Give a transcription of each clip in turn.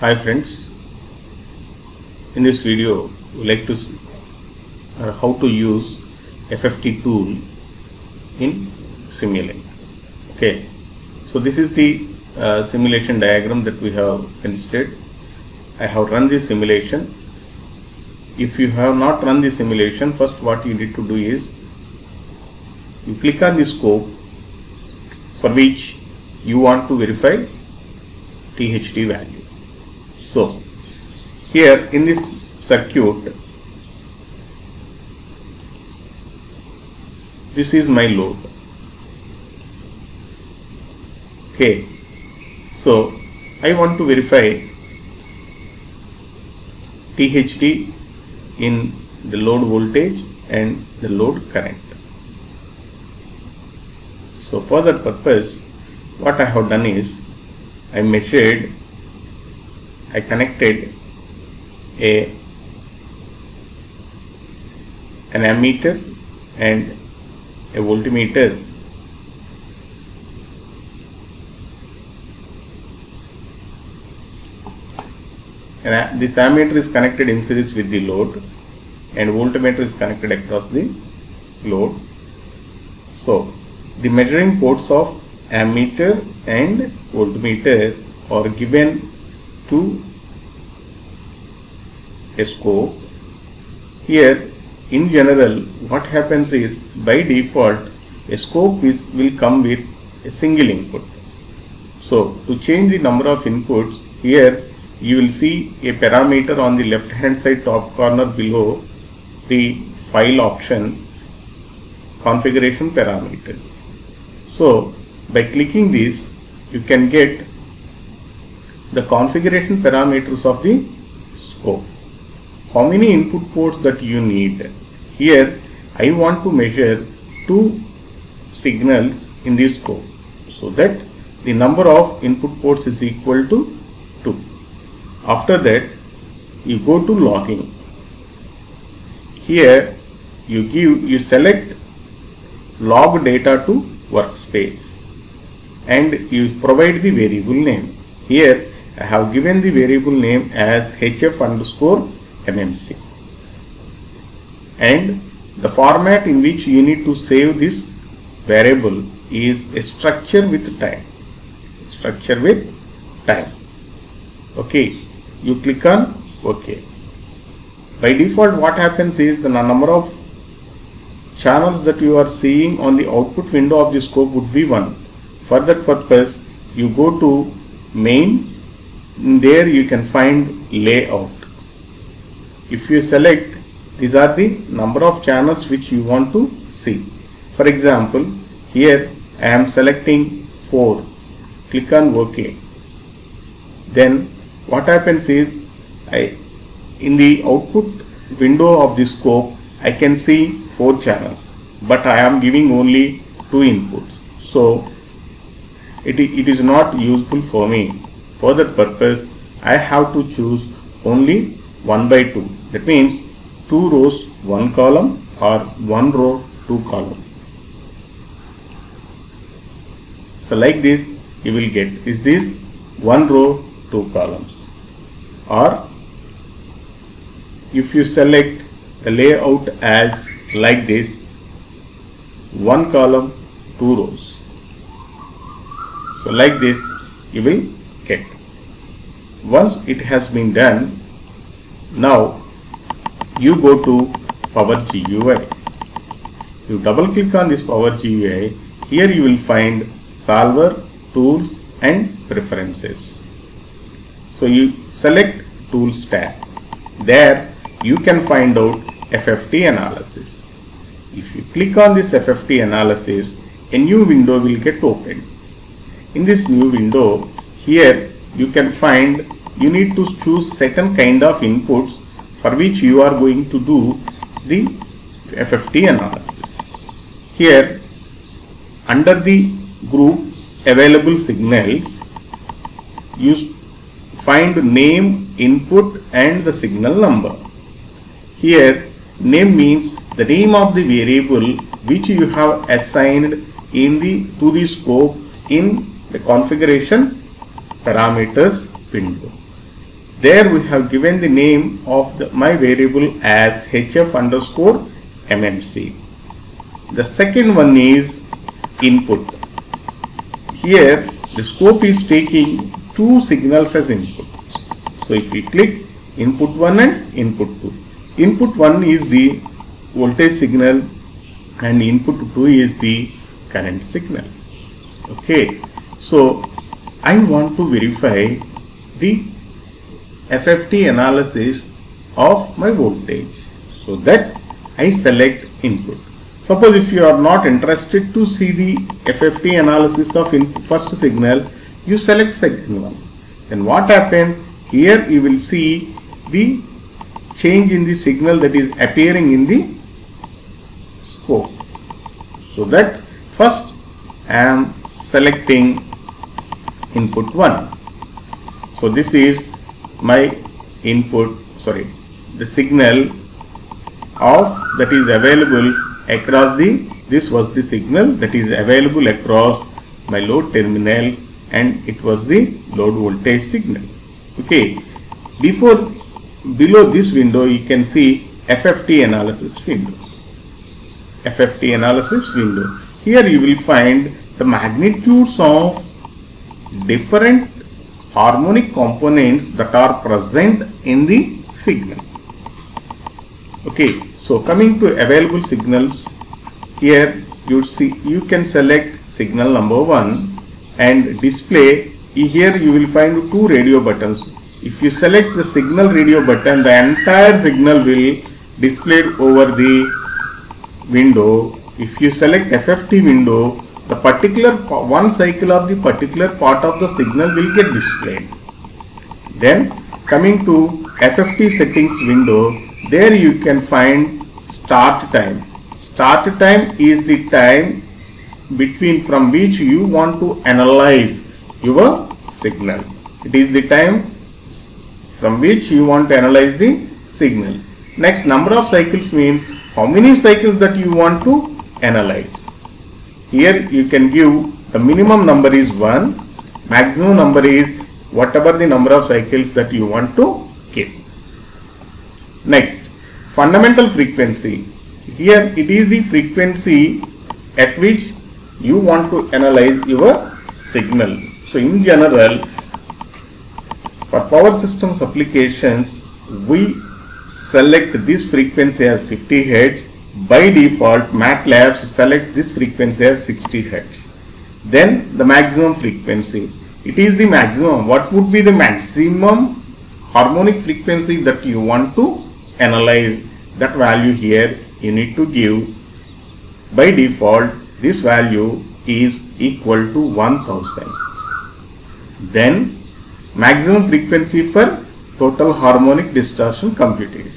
Hi friends, in this video we would like to see how to use FFT tool in Simulink. Okay, so this is the simulation diagram that we have considered. I have run this simulation. If you have not run the simulation, first what you need to do is you click on the scope for which you want to verify THD value. So here in this circuit, this is my load. Okay, so I want to verify THD in the load voltage and the load current. So for that purpose, what I have done is I connected an ammeter and a voltmeter and this ammeter is connected in series with the load and voltmeter is connected across the load. So the measuring ports of ammeter and voltmeter are given to a scope. Here in general what happens is, by default a scope will come with a single input. So to change the number of inputs, here you will see a parameter on the left hand side top corner below the file option, configuration parameters. So by clicking this, you can get the configuration parameters of the scope. How many input ports that you need? Here I want to measure 2 signals in this scope, so that the number of input ports is equal to 2. After that you go to logging. Here you select log data to workspace and you provide the variable name. Here I have given the variable name as HF_MMC, and the format in which you need to save this variable is a structure with time. Okay, you click on OK. By default what happens is the number of channels that you are seeing on the output window of the scope would be 1. For that purpose you go to main. There you can find layout. If you select, these are the number of channels which you want to see. For example, here I am selecting 4. Click on OK. Then what happens is, in the output window of the scope I can see 4 channels, but I am giving only 2 inputs. So it is not useful for me. For that purpose I have to choose only 1 by 2. That means 2 rows 1 column or 1 row 2 column. So like this you will get, is this 1 row 2 columns, or if you select the layout as like this, 1 column 2 rows. So like this you will get. Once it has been done, now you go to Power GUI. You double click on this Power GUI. Here you will find solver, tools and preferences. So you select tools tab. There you can find out FFT analysis. If you click on this FFT analysis, a new window will get opened. In this new window, here you can find, you need to choose certain kind of inputs for which you are going to do the FFT analysis. Here under the group available signals, you find name, input and the signal number. Here name means the name of the variable which you have assigned to the scope in the configuration parameters window. There we have given the name of my variable as hf underscore mmc. The second one is input. Here the scope is taking two signals as input. So if we click input 1 and input 2. Input 1 is the voltage signal and input 2 is the current signal. Okay, so I want to verify the FFT analysis of my voltage, so that I select input. Suppose if you are not interested to see the FFT analysis of first signal, you select second one. Then what happens? Here you will see the change in the signal that is appearing in the scope. So that first I am selecting input 1. So this is my input, the signal that is available across this was the signal that is available across my load terminals, and it was the load voltage signal. Okay, below this window you can see FFT analysis window. FFT analysis window. Here you will find the magnitudes of different harmonic components that are present in the signal. Okay, so coming to available signals, here you can select signal number 1 and display. Here you will find two radio buttons. If you select the signal radio button, the entire signal will display over the window. If you select FFT window, the particular one cycle of the particular part of the signal will get displayed. Then coming to FFT settings window, there you can find start time. Start time is the time from which you want to analyze your signal. It is the time from which you want to analyze the signal. Next, number of cycles means how many cycles that you want to analyze. Here you can give the minimum number is 1, maximum number is whatever the number of cycles that you want to keep. Next, fundamental frequency. Here it is the frequency at which you want to analyze your signal. So in general, for power systems applications, we select this frequency as 50 Hz. By default, MATLAB select this frequency as 60 Hz. Then the maximum frequency. It is the maximum. What would be the maximum harmonic frequency that you want to analyze? That value here you need to give. By default, this value is equal to 1000. Then maximum frequency for total harmonic distortion computation.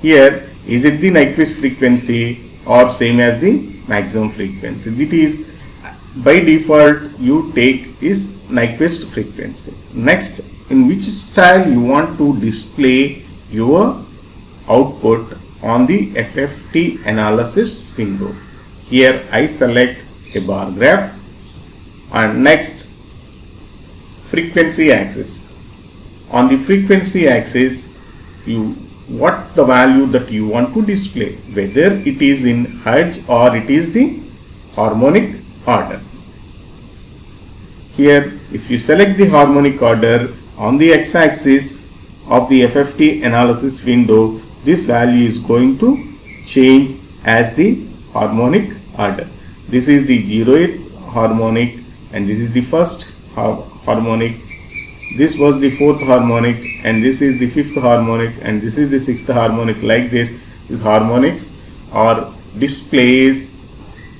Here, is it the Nyquist frequency or same as the maximum frequency? It is by default you take is Nyquist frequency. Next, in which style you want to display your output on the FFT analysis window. Here I select a bar graph, and next frequency axis. On the frequency axis, what the value that you want to display, whether it is in Hertz or it is the harmonic order. Here, if you select the harmonic order on the x-axis of the FFT analysis window, this value is going to change as the harmonic order. This is the 0th harmonic and this is the first harmonic. This was the 4th harmonic and this is the 5th harmonic and this is the 6th harmonic. Like this, these harmonics are displayed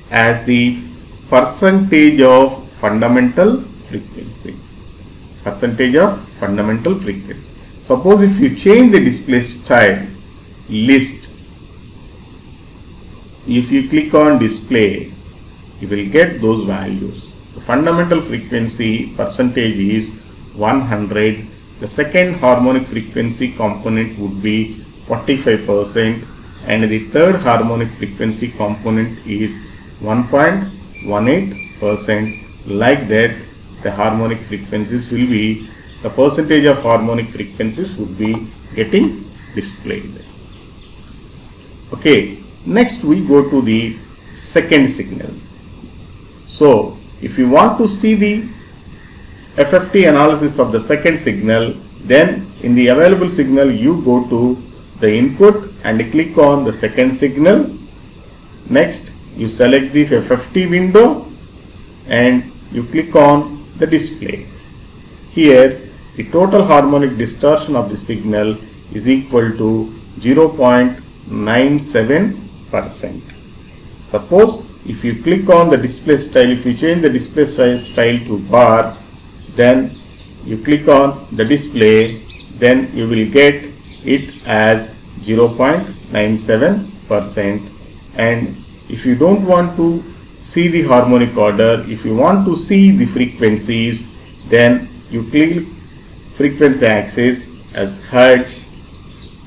as the percentage of fundamental frequency. Percentage of fundamental frequency. Suppose if you change the display style list, if you click on display, you will get those values. The fundamental frequency percentage is 100. The second harmonic frequency component would be 45% and the third harmonic frequency component is 1.18%. Like that, the harmonic frequencies will be the percentage of harmonic frequencies would be getting displayed. Okay, next we go to the second signal. So if you want to see the FFT analysis of the second signal, then in the available signal you go to the input and click on the second signal. Next you select the FFT window and you click on the display. Here the total harmonic distortion of the signal is equal to 0.97%. Suppose if you click on the display style, if you change the display style to bar, then you click on the display, then you will get it as 0.97%. and if you don't want to see the harmonic order, if you want to see the frequencies, then you click frequency axis as Hertz,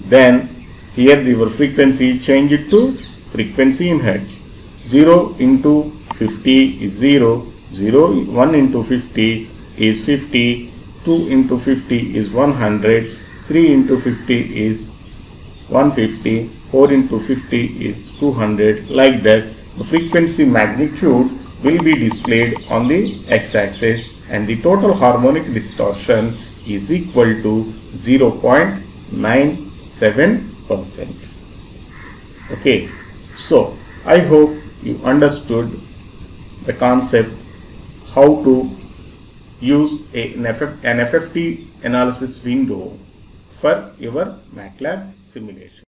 then here your frequency, change it to frequency in Hertz. 0 into 50 is 0, 1 into 50 is 50, 2 into 50 is 100, 3 into 50 is 150, 4 into 50 is 200, like that. The frequency magnitude will be displayed on the x-axis and the total harmonic distortion is equal to 0.97%. Okay, so I hope you understood the concept how to use an FFT analysis window for your MATLAB simulation.